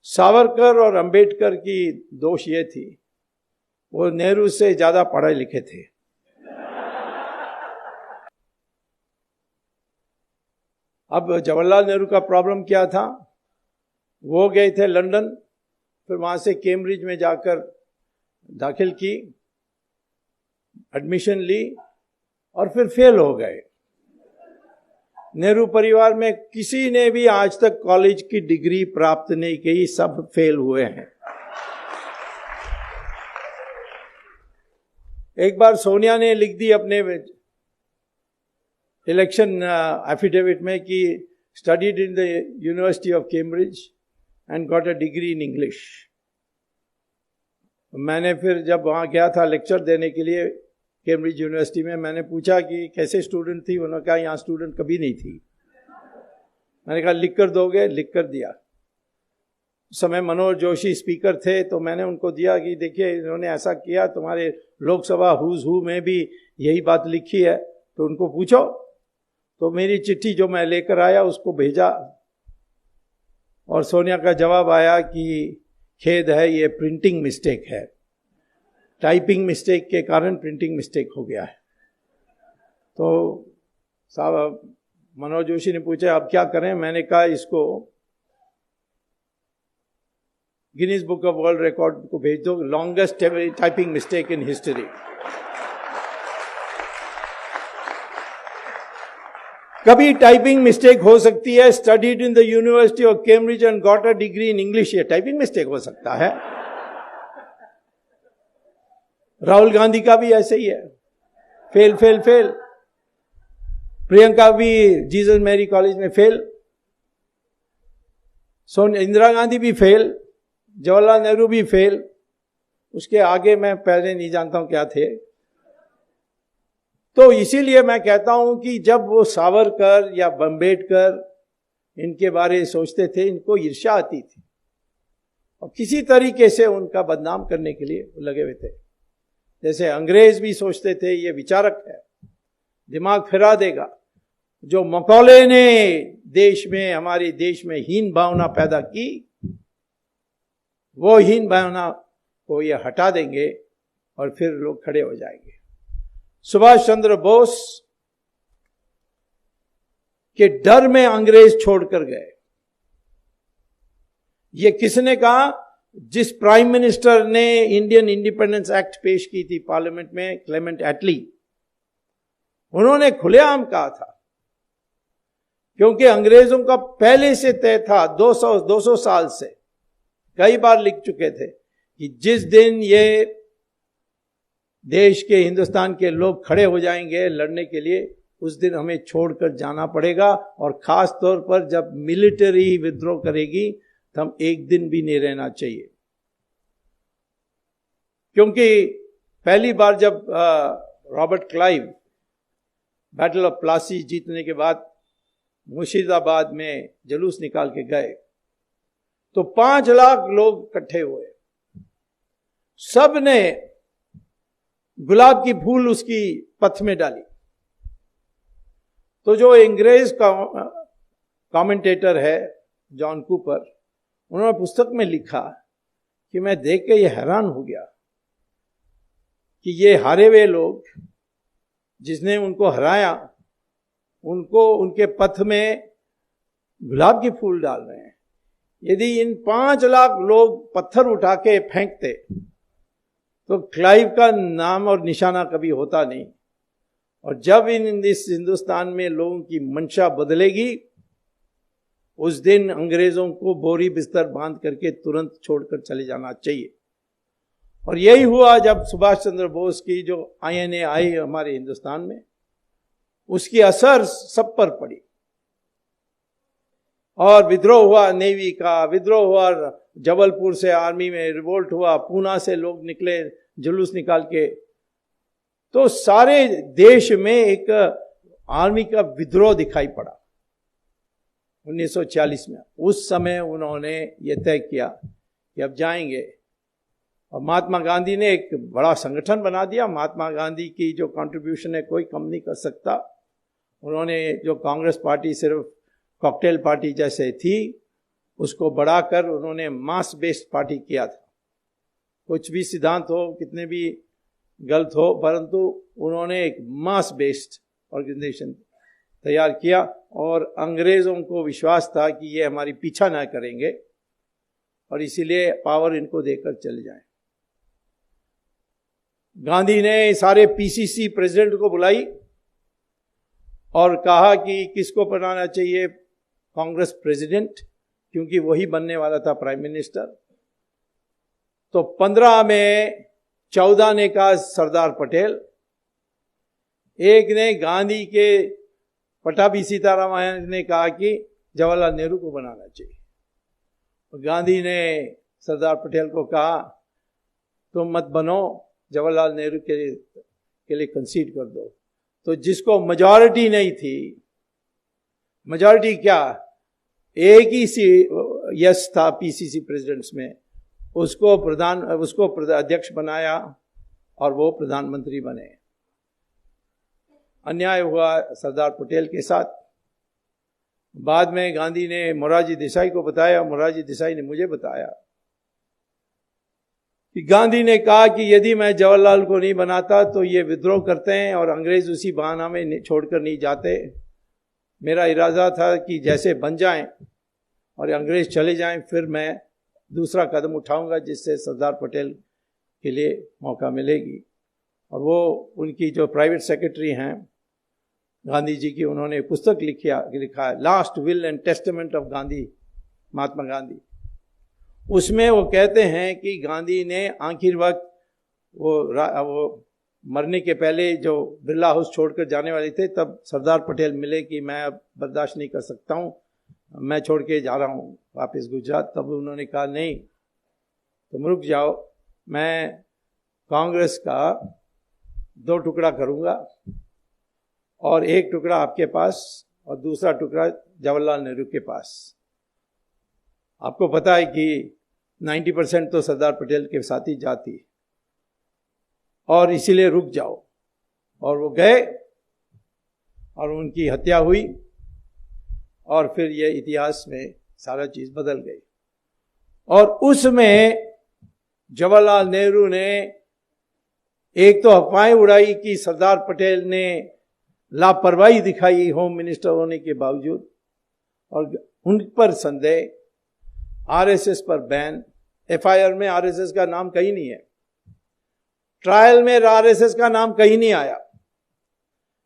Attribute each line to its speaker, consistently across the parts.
Speaker 1: सावरकर और अंबेडकर की दोष ये थी, वो नेहरू से ज्यादा पढ़े लिखे थे। अब जवाहरलाल नेहरू का प्रॉब्लम क्या था, वो गए थे लंदन, फिर वहां से कैम्ब्रिज में जाकर दाखिल की, एडमिशन ली और फिर फेल हो गए। नेहरू परिवार में किसी ने भी आज तक कॉलेज की डिग्री प्राप्त नहीं की, सब फेल हुए हैं। एक बार सोनिया ने लिख दी अपने इलेक्शन एफिडेविट में कि studied in the university of Cambridge and got a degree in English. मैंने फिर जब वहाँ गया था लेक्चर देने के लिए कैम्ब्रिज यूनिवर्सिटी में, मैंने पूछा कि कैसे स्टूडेंट थी, उन्होंने कहा यहाँ स्टूडेंट कभी नहीं थी। मैंने कहा लिख कर दोगे, लिख कर दिया। उस समय मनोहर जोशी स्पीकर थे, तो मैंने उनको दिया कि देखिए इन्होंने ऐसा किया, तुम्हारे लोकसभा हुज हू में भी यही बात लिखी है, तो उनको पूछो। तो मेरी चिट्ठी जो मैं लेकर आया उसको भेजा और सोनिया का जवाब आया कि खेद है, ये प्रिंटिंग मिस्टेक है, टाइपिंग मिस्टेक के कारण प्रिंटिंग मिस्टेक हो गया है। तो साहब मनोज जोशी ने पूछा अब क्या करें, मैंने कहा इसको Guinness book of world record को भेज दो, longest typing mistake in history. कभी टाइपिंग मिस्टेक हो सकती है, studied in the university of Cambridge and got a degree in English, ये टाइपिंग मिस्टेक हो सकता है। राहुल गांधी का भी ऐसे ही है, फेल फेल फेल। प्रियंका भी जीसस मैरी कॉलेज में फेल, इंदिरा गांधी भी फेल, जवाहरलाल नेहरू भी फेल, उसके आगे मैं पहले नहीं जानता हूं क्या थे। तो इसीलिए मैं कहता हूं कि जब वो सावरकर या अम्बेडकर इनके बारे में सोचते थे, इनको ईर्ष्या आती थी और किसी तरीके से उनका बदनाम करने के लिए लगे हुए थे। जैसे अंग्रेज भी सोचते थे ये विचारक है, दिमाग फिरा देगा। जो मकौले ने देश में, हमारे देश में हीन भावना पैदा की, वो हीन भावना को ये हटा देंगे और फिर लोग खड़े हो जाएंगे। सुभाष चंद्र बोस के डर में अंग्रेज छोड़कर गए। ये किसने कहा? जिस प्राइम मिनिस्टर ने इंडियन इंडिपेंडेंस एक्ट पेश की थी पार्लियामेंट में, क्लेमेंट एटली, उन्होंने खुलेआम कहा था, क्योंकि अंग्रेजों का पहले से तय था, 200 साल से कई बार लिख चुके थे कि जिस दिन ये देश के, हिंदुस्तान के लोग खड़े हो जाएंगे लड़ने के लिए, उस दिन हमें छोड़कर जाना पड़ेगा। और खास तौर पर जब मिलिट्री विद्रोह करेगी तो हम एक दिन भी नहीं रहना चाहिए। क्योंकि पहली बार जब Robert Clive battle of Plassey जीतने के बाद मुर्शिदाबाद में जुलूस निकाल के गए, तो 5 लाख लोग इकट्ठे हुए, सब ने गुलाब की फूल उसकी पथ में डाली। तो जो अंग्रेज का कमेंटेटर है जॉन कूपर, उन्होंने पुस्तक में लिखा कि मैं देख के ये हैरान हो गया कि ये हारे हुए लोग, जिसने उनको हराया, उनको उनके पथ में गुलाब के फूल डाल रहे हैं। यदि इन 5 लाख लोग पत्थर उठा के फेंकते तो क्लाइव का नाम और निशाना कभी होता नहीं। और जब इस हिंदुस्तान में लोगों की मंशा बदलेगी, उस दिन अंग्रेजों को बोरी बिस्तर बांध करके तुरंत छोड़कर चले जाना चाहिए। और यही हुआ जब सुभाष चंद्र बोस की जो INA आई हमारे हिंदुस्तान में, उसकी असर सब पर पड़ी और विद्रोह हुआ, नेवी का विद्रोह हुआ, जबलपुर से आर्मी में रिवोल्ट हुआ, पूना से लोग निकले जुलूस निकाल के, तो सारे देश में एक आर्मी का विद्रोह दिखाई पड़ा 1940 में। उस समय उन्होंने ये तय किया कि अब जाएंगे, और महात्मा गांधी ने एक बड़ा संगठन बना दिया। महात्मा गांधी की जो कंट्रीब्यूशन है कोई कम नहीं कर सकता। उन्होंने जो कांग्रेस पार्टी सिर्फ कॉकटेल पार्टी जैसे थी, उसको बढ़ाकर उन्होंने मास बेस्ड पार्टी किया था। कुछ भी सिद्धांत हो, कितने भी गलत हो, परंतु उन्होंने एक मास बेस्ड ऑर्गेनाइजेशन तैयार किया और अंग्रेजों को विश्वास था कि ये हमारी पीछा ना करेंगे और इसीलिए पावर इनको देकर चले जाएं। गांधी ने सारे पीसीसी प्रेसिडेंट को बुलाई और कहा कि किसको बनाना चाहिए कांग्रेस प्रेसिडेंट, क्योंकि वही बनने वाला था प्राइम मिनिस्टर। तो 15 में 14 ने कहा सरदार पटेल, एक ने गांधी के पटाभी सीतारामन ने कहा कि जवाहरलाल नेहरू को बनाना चाहिए। और गांधी ने सरदार पटेल को कहा तुम मत बनो, जवाहरलाल नेहरू के लिए कंसीड कर दो। तो जिसको मेजॉरिटी नहीं थी, मेजॉरिटी क्या, एक ही यस था पीसीसी प्रेसिडेंट्स में, उसको अध्यक्ष बनाया और वो प्रधानमंत्री बने। अन्याय हुआ सरदार पटेल के साथ। बाद में गांधी ने मोरारजी देसाई को बताया, मोरारजी देसाई ने मुझे बताया कि गांधी ने कहा कि यदि मैं जवाहरलाल को नहीं बनाता तो ये विद्रोह करते हैं और अंग्रेज उसी बहाना में छोड़कर नहीं जाते। मेरा इरादा था कि जैसे बन जाएं और अंग्रेज चले जाएं, फिर मैं दूसरा कदम उठाऊंगा जिससे सरदार पटेल के लिए मौका मिलेगी। और वो उनकी जो प्राइवेट सेक्रेटरी हैं गांधी जी की, उन्होंने पुस्तक लिखा है last will and testament of Gandhi, Mahatma Gandhi. उसमें वो कहते हैं कि गांधी ने आखिर वक्त वो मरने के पहले जो बिरला हाउस छोड़कर जाने वाले थे, तब सरदार पटेल मिले कि मैं अब बर्दाश्त नहीं कर सकता हूँ, मैं छोड़ के जा रहा हूँ वापस गुजरात। तब उन्होंने कहा नहीं, तुम रुक जाओ, मैं कांग्रेस का 2 टुकड़ा करूँगा और एक टुकड़ा आपके पास और दूसरा टुकड़ा जवाहरलाल नेहरू के पास। आपको पता है कि 90% तो सरदार पटेल के साथ ही जाती, और इसीलिए रुक जाओ। और वो गए और उनकी हत्या हुई और फिर ये इतिहास में सारा चीज बदल गई। और उसमें जवाहरलाल नेहरू ने एक तो अफवाहें उड़ाई कि सरदार पटेल ने लापरवाही दिखाई होम मिनिस्टर होने के बावजूद, और उन पर संदेह। आरएसएस पर बैन, एफआईआर में आरएसएस का नाम कहीं नहीं है, ट्रायल में आरएसएस का नाम कहीं नहीं आया,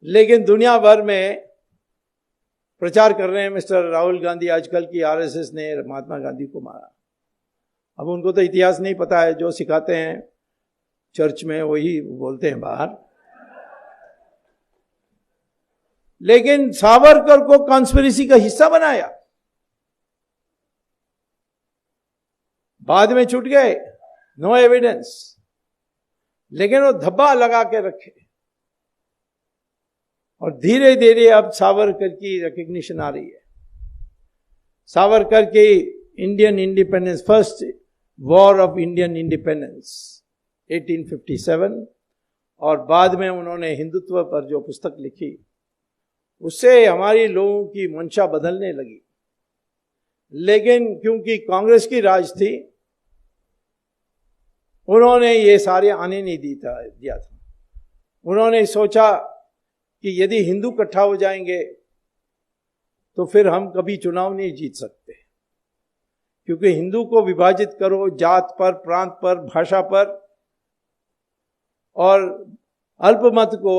Speaker 1: लेकिन दुनिया भर में प्रचार कर रहे हैं मिस्टर राहुल गांधी आजकल की आरएसएस ने महात्मा गांधी को मारा। अब उनको तो इतिहास नहीं पता है, जो सिखाते हैं चर्च में वही बोलते हैं बाहर। लेकिन सावरकर को कॉन्स्पिरेसी का हिस्सा बनाया, बाद में छूट गए, नो एविडेंस, लेकिन वो धब्बा लगा के रखे। और धीरे धीरे अब सावरकर की रिकग्निशन आ रही है। सावरकर के Indian independence, first war of Indian independence 1857, और बाद में उन्होंने हिंदुत्व पर जो पुस्तक लिखी, उससे हमारी लोगों की मंशा बदलने लगी। लेकिन क्योंकि कांग्रेस की राज थी, उन्होंने ये सारे आने नहीं दिया था। उन्होंने सोचा कि यदि हिंदू इकट्ठा हो जाएंगे तो फिर हम कभी चुनाव नहीं जीत सकते, क्योंकि हिंदू को विभाजित करो जात पर, प्रांत पर, भाषा पर, और अल्पमत को